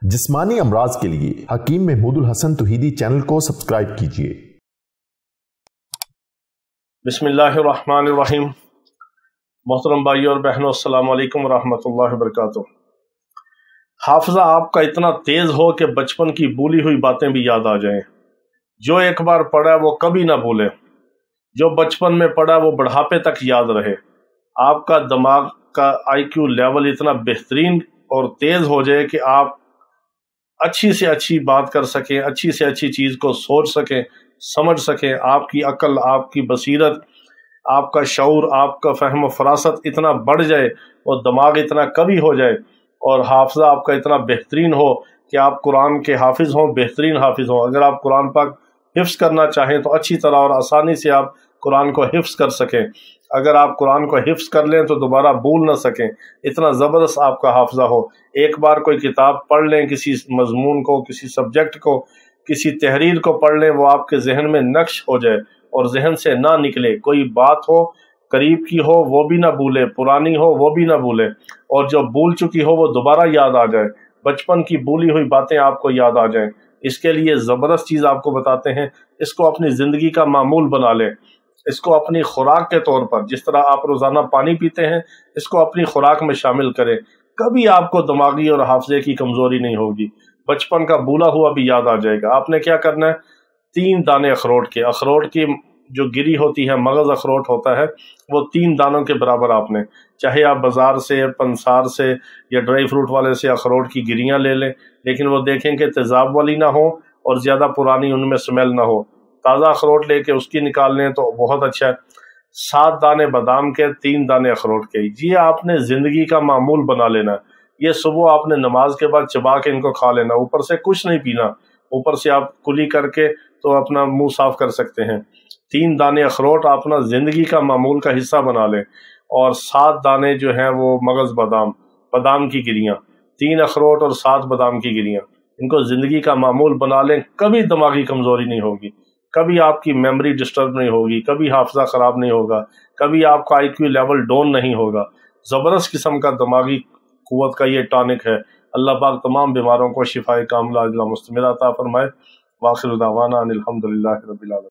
जिस्मानी अमराज के लिए हकीम महमूदुल हसन तौहीदी चैनल को सब्सक्राइब कीजिए। बिस्मिल्लाहिर्रहमानिर्रहीम। मोहतरम भाई और बहनों, अस्सलामु अलैकुम रहमतुल्लाहि व बरकातुहू। हाफिज़ा आपका इतना तेज़ हो कि बचपन की भूली हुई बातें भी याद आ जाएं। जो एक बार पढ़ा वो कभी ना भूले, जो बचपन में पढ़ा वो बुढ़ापे तक याद रहे। आपका दिमाग का IQ लेवल इतना बेहतरीन और तेज़ हो जाए कि आप अच्छी से अच्छी बात कर सकें, अच्छी से अच्छी चीज़ को सोच सकें, समझ सकें। आपकी अक्ल, आपकी बसीरत, आपका शऊर, आपका फ़हम व फरासत इतना बढ़ जाए और दिमाग इतना कवी हो जाए और हाफ़िज़ा आपका इतना बेहतरीन हो कि आप कुरान के हाफिज़ हों, बेहतरीन हाफिज़ हों। अगर आप कुरान पाक हिफ्ज़ करना चाहें तो अच्छी तरह और आसानी से आप कुरान को हिफ्ज़ कर सकें। अगर आप कुरान को हिफ्ज़ कर लें तो दोबारा भूल ना सकें, इतना ज़बरदस्त आपका हाफ़िज़ा हो। एक बार कोई किताब पढ़ लें, किसी मज़मून को, किसी सब्जेक्ट को, किसी तहरीर को पढ़ लें, वो आपके जहन में नक्श हो जाए और जहन से ना निकले। कोई बात हो, करीब की हो, वो भी ना भूले, पुरानी हो वो भी ना भूले, और जो भूल चुकी हो वो दोबारा याद आ जाए। बचपन की भूली हुई बातें आपको याद आ जाएं। इसके लिए ज़बरदस्त चीज़ आपको बताते हैं। इसको अपनी ज़िंदगी का मामूल बना लें। इसको अपनी खुराक के तौर पर, जिस तरह आप रोज़ाना पानी पीते हैं, इसको अपनी खुराक में शामिल करें। कभी आपको दिमागी और हाफ़िज़े की कमज़ोरी नहीं होगी। बचपन का भूला हुआ भी याद आ जाएगा। आपने क्या करना है, 3 दाने अखरोट की जो गिरी होती है, मगज़ अखरोट होता है, वो 3 दानों के बराबर आपने, चाहे आप बाज़ार से, पंसार से या ड्राई फ्रूट वाले से अखरोट की गिरियाँ ले लें, लेकिन वो देखें कि तेज़ाब वाली ना हो और ज़्यादा पुरानी उनमें स्मेल ना हो। ताज़ा अखरोट लेके उसकी निकाल लें तो बहुत अच्छा है। 7 दाने बादाम के, 3 दाने अखरोट के। ये आपने ज़िंदगी का मामूल बना लेना है। ये सुबह आपने नमाज के बाद चबा के इनको खा लेना। ऊपर से कुछ नहीं पीना, ऊपर से आप कुली करके तो अपना मुंह साफ कर सकते हैं। 3 दाने अखरोट अपना ज़िंदगी का मामूल का हिस्सा बना लें, और 7 दाने जो हैं वो मगज़ बादाम की गिरियाँ। 3 अखरोट और 7 बादाम की गिरियाँ, इनको ज़िंदगी का मामूल बना लें। कभी दिमागी कमज़ोरी नहीं होगी, कभी आपकी मेमोरी डिस्टर्ब नहीं होगी, कभी हाफ़िज़ा ख़राब नहीं होगा, कभी आपका IQ लेवल डाउन नहीं होगा। ज़बरदस्त किस्म का दिमागी क़ुव्वत का ये टॉनिक है। अल्लाह पाक तमाम बीमारों को शिफ़ाए कामिला अता फ़रमाए। वाखिर दावाना अनिल हम्दुलिल्लाहि रब्बिल आलमीन।